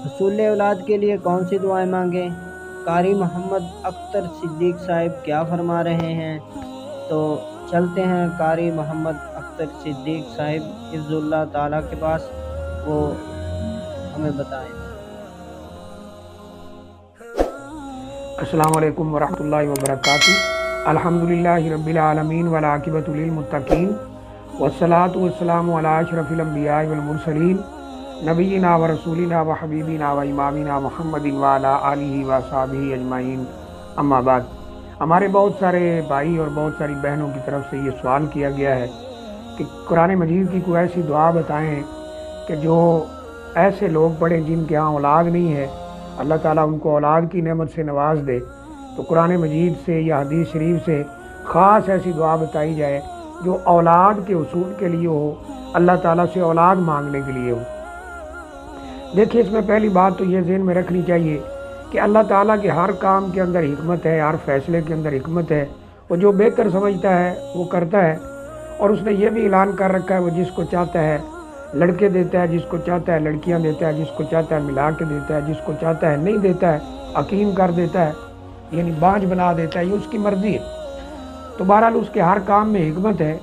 حصول اولاد کے لیے کون سی دعائیں مانگیں؟ قاری محمد اختر صدیق صاحب کیا فرما رہے ہیں؟ تو چلتے ہیں قاری محمد اختر صدیق صاحب حفظ اللہ تعالیٰ کے پاس، وہ ہمیں بتائیں۔ السلام علیکم ورحمۃ اللہ وبرکاتہ۔ الحمدللہ رب العالمین والعاقبۃ للمتقین والصلاۃ والسلام علی اشرف الانبیاء والمرسلین نبینا و رسولنا و حبیبنا و امامنا محمد وعلی آلہ و صحبہ اجمعین، اما بعد۔ ہمارے بہت سارے بھائی اور بہت ساری بہنوں کی طرف سے یہ سوال کیا گیا ہے کہ قرآن مجید کی کوئی ایسی دعا بتائیں کہ جو ایسے لوگ پڑھیں جن کے ہاں اولاد نہیں ہے، اللہ تعالیٰ ان کو اولاد کی نعمت سے نواز دے، تو قرآن مجید سے یا حدیث شریف سے خاص ایسی دعا بتائی جائے جو اولاد کے حصول کے لیے ہو، اللہ تعالیٰ سے اولاد مانگنے کے لیے ہو۔ دیکھیے، اس میں پہلی بات تو یہ ذہن میں رکھنی چاہیے کہ اللہ تعالیٰ کے ہر کام کے اندر حکمت ہے، ہر فیصلے کے اندر حکمت ہے۔ وہ جو بہتر سمجھتا ہے وہ کرتا ہے، اور اس نے یہ بھی اعلان کر رکھا ہے وہ جس کو چاہتا ہے لڑکے دیتا ہے، جس کو چاہتا ہے لڑکیاں دیتا ہے، جس کو چاہتا ہے ملا کے دیتا ہے، جس کو چاہتا ہے نہیں دیتا ہے، عقیم کر دیتا ہے، یعنی بانجھ بنا دیتا ہے، یہ اس کی مرضی ہے۔ تو بہرحال اس کے ہر کام میں حکمت ہے۔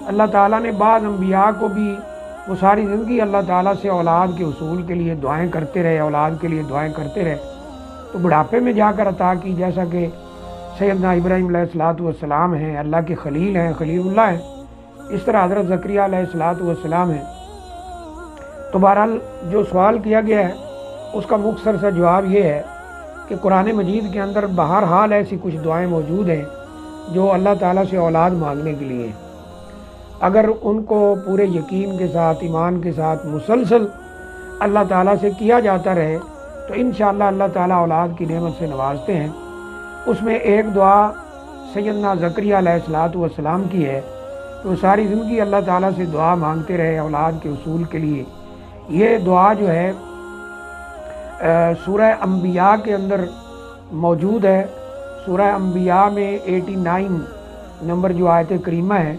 اللہ تعالیٰ نے بعض انبیاء کو بھی وہ ساری زندگی اللہ تعالیٰ سے اولاد کے حصول کے لیے دعائیں کرتے رہے، اولاد کے لیے دعائیں کرتے رہے، تو بڑھاپے میں جا کر عطا کی، جیسا کہ سیدنا ابراہیم علیہ الصلوۃ والسلام ہیں، اللہ کے خلیل ہیں، خلیل اللہ ہیں، اس طرح حضرت زکریا علیہ الصلوۃ والسلام ہیں۔ تو بہرحال جو سوال کیا گیا ہے اس کا مختصر سا جواب یہ ہے کہ قرآن مجید کے اندر بہرحال ایسی کچھ دعائیں موجود ہیں جو اللہ تعالیٰ سے اولاد مانگنے کے لیے ہیں۔ اگر ان کو پورے یقین کے ساتھ، ایمان کے ساتھ مسلسل اللہ تعالیٰ سے کیا جاتا رہے تو انشاءاللہ اللہ تعالیٰ اولاد کی نعمت سے نوازتے ہیں۔ اس میں ایک دعا سیدنا زکریا علیہ الصلوۃ والسلام کی ہے کہ وہ ساری زندگی اللہ تعالیٰ سے دعا مانگتے رہے اولاد کے حصول کے لیے۔ یہ دعا جو ہے سورہ انبیاء کے اندر موجود ہے۔ سورہ انبیاء میں 89 نمبر جو آیت کریمہ ہے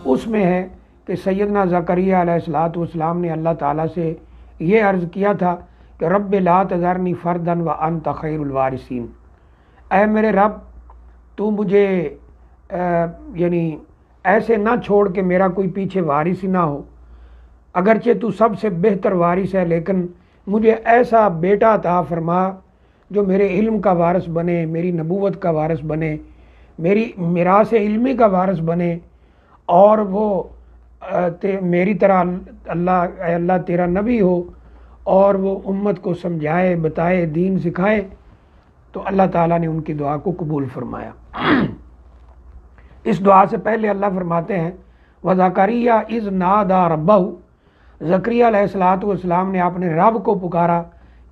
اس میں ہے کہ سیدنا زکریا علیہ الصلوۃ والسلام نے اللہ تعالیٰ سے یہ عرض کیا تھا کہ رب لا تذرنی فردا وانت خیر الوارثین، اے میرے رب تو مجھے یعنی ایسے نہ چھوڑ کہ میرا کوئی پیچھے وارث ہی نہ ہو، اگرچہ تو سب سے بہتر وارث ہے، لیکن مجھے ایسا بیٹا عطا فرما جو میرے علم کا وارث بنے، میری نبوت کا وارث بنے، میری میراث علمی کا وارث بنے، اور وہ میری طرح اللہ تیرا نبی ہو اور وہ امت کو سمجھائے، بتائے، دین سکھائے۔ تو اللہ تعالیٰ نے ان کی دعا کو قبول فرمایا۔ اس دعا سے پہلے اللہ فرماتے ہیں وَزَكَرِيَّا إِذْ نَادَىٰ رَبَّهُ، زکریا علیہ الصلوۃ والسلام نے اپنے رب کو پکارا،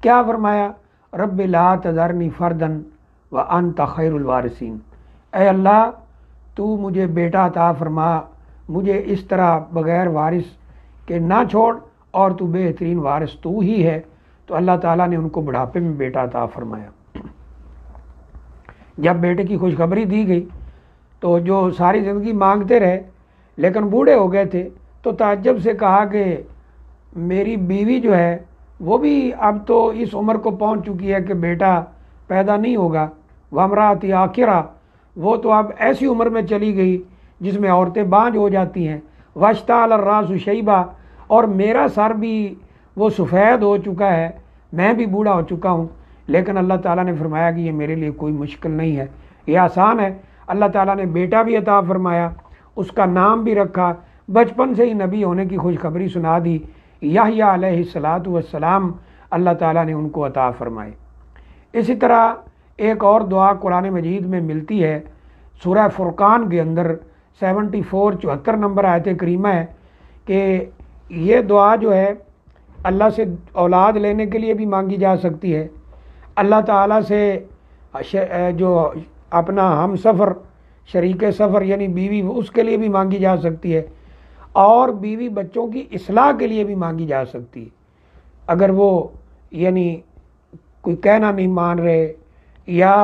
کیا فرمایا؟ رب لا تذرنی فردا وانت خیر الوارثین، اے اللہ تو مجھے بیٹا عطا فرما، مجھے اس طرح بغیر وارث کے نہ چھوڑ، اور تو بہترین وارث تو ہی ہے۔ تو اللہ تعالیٰ نے ان کو بڑھاپے میں بیٹا عطا فرمایا۔ جب بیٹے کی خوشخبری دی گئی تو جو ساری زندگی مانگتے رہے لیکن بوڑھے ہو گئے تھے، تو تعجب سے کہا کہ میری بیوی جو ہے وہ بھی اب تو اس عمر کو پہنچ چکی ہے کہ بیٹا پیدا نہیں ہوگا، وامراتی آخرہ، وہ تو اب ایسی عمر میں چلی گئی جس میں عورتیں بانجھ ہو جاتی ہیں، واشتعل الراس شیبہ، اور میرا سر بھی وہ سفید ہو چکا ہے، میں بھی بوڑھا ہو چکا ہوں۔ لیکن اللہ تعالیٰ نے فرمایا کہ یہ میرے لیے کوئی مشکل نہیں ہے، یہ آسان ہے۔ اللہ تعالیٰ نے بیٹا بھی عطا فرمایا، اس کا نام بھی رکھا، بچپن سے ہی نبی ہونے کی خوشخبری سنا دی۔ یحییٰ علیہ الصلوۃ والسلام اللہ تعالیٰ نے ان کو عطا فرمائے۔ اسی طرح ایک اور دعا قرآن مجید میں ملتی ہے، سورہ فرقان کے اندر 74 نمبر آیت کریمہ ہے کہ یہ دعا جو ہے اللہ سے اولاد لینے کے لیے بھی مانگی جا سکتی ہے، اللہ تعالیٰ سے جو اپنا ہم سفر، شریک سفر یعنی بیوی، اس کے لیے بھی مانگی جا سکتی ہے، اور بیوی بچوں کی اصلاح کے لیے بھی مانگی جا سکتی ہے۔ اگر وہ یعنی کوئی کہنا نہیں مان رہے یا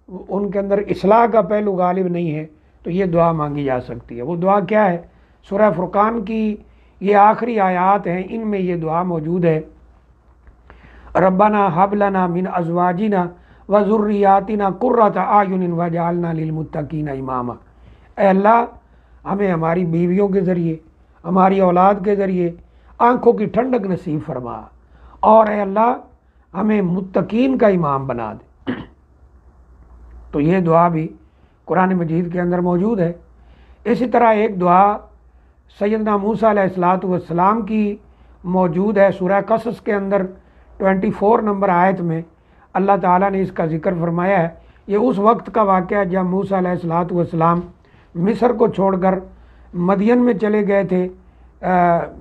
ان کے اندر اصلاح کا پہلو غالب نہیں ہے تو یہ دعا مانگی جا سکتی ہے۔ وہ دعا کیا ہے؟ سورہ فرقان کی یہ آخری آیات ہیں، ان میں یہ دعا موجود ہے रब्बना हब लना मिन अज़वाजिना व ज़ुर्रियातिना कुर्रत आयुनिन वजअलना लिलमुत्तकीना इमामा। ऐ अल्लाह, हमें हमारी बीवियों के ज़रिए, हमारी औलाद के ज़रिए आँखों की ठंडक नसीब फरमा, और ऐ अल्लाह हमें मुत्तकीन का इमाम बना दे। तो ये दुआ भी कुरान मजीद के अंदर मौजूद है। इसी तरह एक दुआ सैयदना मूसा अलैहिस्सलातु वस्सलाम की मौजूद है सूरह कसस के अंदर 24 नंबर आयत में अल्लाह ताला ने इसका जिक्र फरमाया है। ये उस वक्त का वाक़या है जब मूसा अलैहिस्सलातु वस्सलाम मिस्र को छोड़कर मदियन में चले गए थे।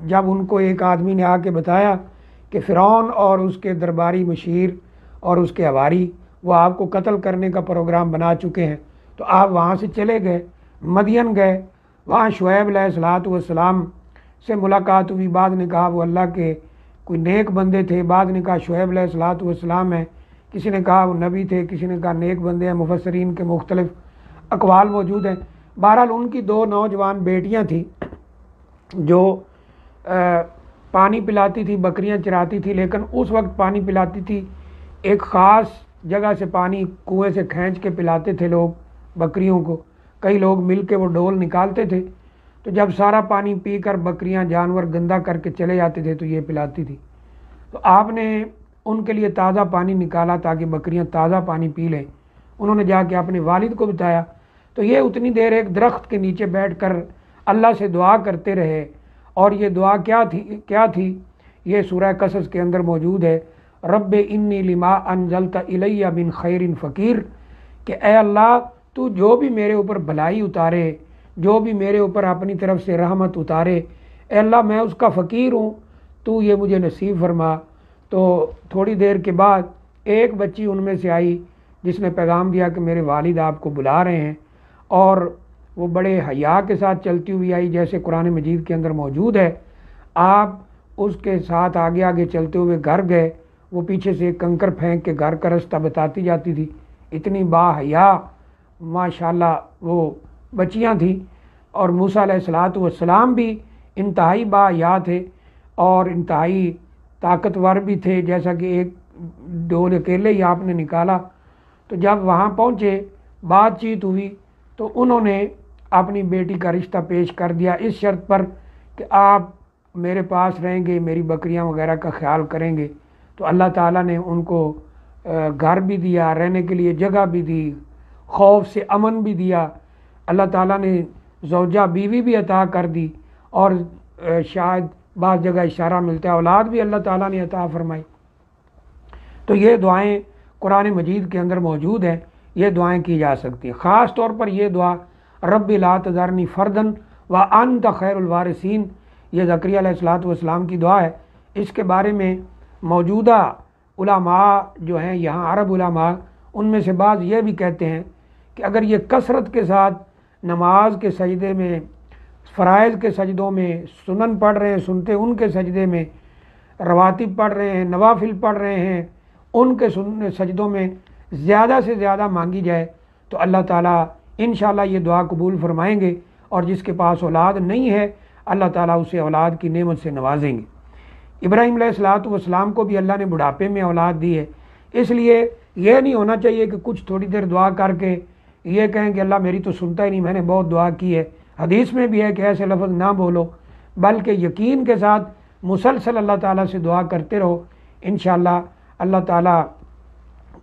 जब उनको एक आदमी ने आके बताया कि फ़िरौन और उसके दरबारी मशीर और उसके हवारी वो आपको कत्ल करने का प्रोग्राम बना चुके हैं, तो आप वहाँ से चले गए, मदियन गए, वहाँ शुएब अलैहिस्सलातु वस्सलाम से मुलाकात हुई। बाद ने कहा वो अल्लाह के कोई नेक बंदे थे, बाद ने कहा शुएब अलैहिस्सलातु वस्सलाम है, किसी ने कहा वो नबी थे, किसी ने कहा नेक बंदे हैं। मुफस्सरीन के मुख्तलिफ अकवाल मौजूद हैं। बहरहाल उनकी 2 नौजवान बेटियां थी जो पानी पिलाती थी, बकरियां चराती थी, लेकिन उस वक्त पानी पिलाती थी एक ख़ास जगह से, पानी कुएं से खींच के पिलाते थे लोग बकरियों को। कई लोग मिल के वो डोल निकालते थे, तो जब सारा पानी पीकर बकरियां जानवर गंदा करके चले जाते थे तो ये पिलाती थी। तो आपने उनके लिए ताज़ा पानी निकाला ताकि बकरियां ताज़ा पानी पी लें। उन्होंने जाके अपने वालिद को बताया, तो ये उतनी देर एक दरख्त के नीचे बैठकर अल्लाह से दुआ करते रहे। और ये दुआ क्या थी? ये सूरह कसस के अंदर मौजूद है, रब्बे इन्नी लिमा अनज़लता इलैया मिन खैरिन फ़कीर, कि ऐ अल्लाह तू जो भी मेरे ऊपर भलाई उतारे, जो भी मेरे ऊपर अपनी तरफ से रहमत उतारे, ऐ अल्लाह मैं उसका फ़कीर हूँ, तू ये मुझे नसीब फरमा। तो थोड़ी देर के बाद एक बच्ची उनमें से आई जिसने पैगाम दिया कि मेरे वालिद आपको बुला रहे हैं, और वो बड़े हया के साथ चलती हुई आई, जैसे कुरान मजीद के अंदर मौजूद है। आप उसके साथ आगे आगे चलते हुए घर गए, वो पीछे से एक कंकर फेंक के घर का रास्ता बताती जाती थी। इतनी बाहया माशाल्लाह वो बच्चियां थी। और मूसा अलैहिस्सलातु वस्सलाम भी इंतहाई बाहया थे और इंतहाई ताकतवर भी थे, जैसा कि एक डोल अकेले ही आपने निकाला। तो जब वहाँ पहुँचे, बातचीत हुई, तो उन्होंने अपनी बेटी का रिश्ता पेश कर दिया इस शर्त पर कि आप मेरे पास रहेंगे, मेरी बकरियां वगैरह का ख्याल करेंगे। तो अल्लाह ताला ने उनको घर भी दिया, रहने के लिए जगह भी दी, खौफ से अमन भी दिया। अल्लाह ताला ने ज़ौजा बीवी भी अता कर दी, और शायद बाज़ जगह इशारा मिलता है औलाद भी अल्लाह ताला ने अता फरमाई। तो ये दुआएं कुरान मजीद के अंदर मौजूद हैं, ये दुआएं की जा सकती हैं। ख़ास तौर पर ये दुआ रब्बि ला तज़रनी फ़र्दन व अंत खैरुल वारिसीन, ये ज़करिया अलैहिस्सलातु वस्सलाम की दुआ है। इसके बारे में मौजूदा उलमा जो हैं यहाँ अरब उलमा, उनमें से बाज़ ये भी कहते हैं कि अगर ये कसरत के साथ नमाज के सजदे में, फ़राइज़ के सजदों में, सुनन पढ़ रहे हैं, सुनते उनके सजदे में, रवातिब पढ़ रहे हैं, नवाफिल पढ़ रहे हैं, उनके सजदों में ज़्यादा से ज़्यादा मांगी जाए तो अल्लाह ताला इंशाअल्लाह ये दुआ कबूल फरमाएंगे। और जिसके पास औलाद नहीं है, अल्लाह ताला उसे औलाद की नेमत से नवाजेंगे। इब्राहीम अलैहिस्सलातु वस्सलाम को भी अल्लाह ने बुढ़ापे में औलाद दी है। इसलिए यह नहीं होना चाहिए कि कुछ थोड़ी देर दुआ करके ये कहें कि अल्लाह मेरी तो सुनता ही नहीं, मैंने बहुत दुआ की है। हदीस में भी है कि ऐसे लफ्ज़ ना बोलो, बल्कि यकीन के साथ मुसलसल अल्लाह ताला से दुआ करते रहो। इंशाअल्लाह अल्लाह ताला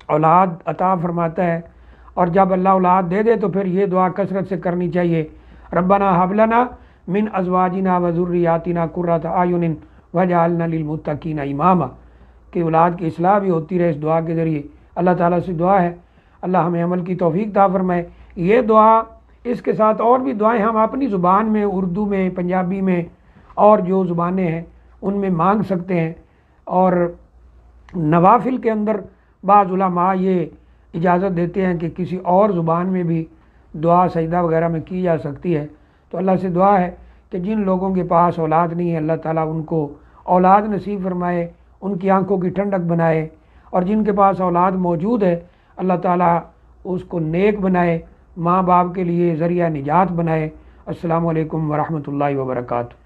औलाद अता फरमाता है। और जब अल्लाह औलाद दे दे तो फिर ये दुआ कसरत से करनी चाहिए, रब्बना हब लना मिन अज़वाजिना व ज़ुर्रियातिना कुर्रता आयुनिन वजअलना लिलमुत्तकीना इमामा, कि औलाद की इस्लाह भी होती रहे इस दुआ के ज़रिए। अल्लाह ताला से दुआ है अल्लाह हमें अमल की तौफीक अता फरमाए। ये दुआ, इसके साथ और भी दुआएं हम अपनी ज़ुबान में, उर्दू में, पंजाबी में और जो ज़ुबानें हैं उनमें मांग सकते हैं। और नवाफिल के अंदर बाज़ उलमा ये इजाज़त देते हैं कि किसी और ज़ुबान में भी दुआ सजदा वगैरह में की जा सकती है। तो अल्लाह से दुआ है कि जिन लोगों के पास औलाद नहीं है, अल्लाह ताला उनको औलाद नसीब फरमाए, उनकी आंखों की ठंडक बनाए। और जिनके पास औलाद मौजूद है, अल्लाह ताला उसको नेक बनाए, माँ बाप के लिए ज़रिया निजात बनाए। अस्सलामु अलैकुम वरहमतुल्लाहि वबरकातुहू।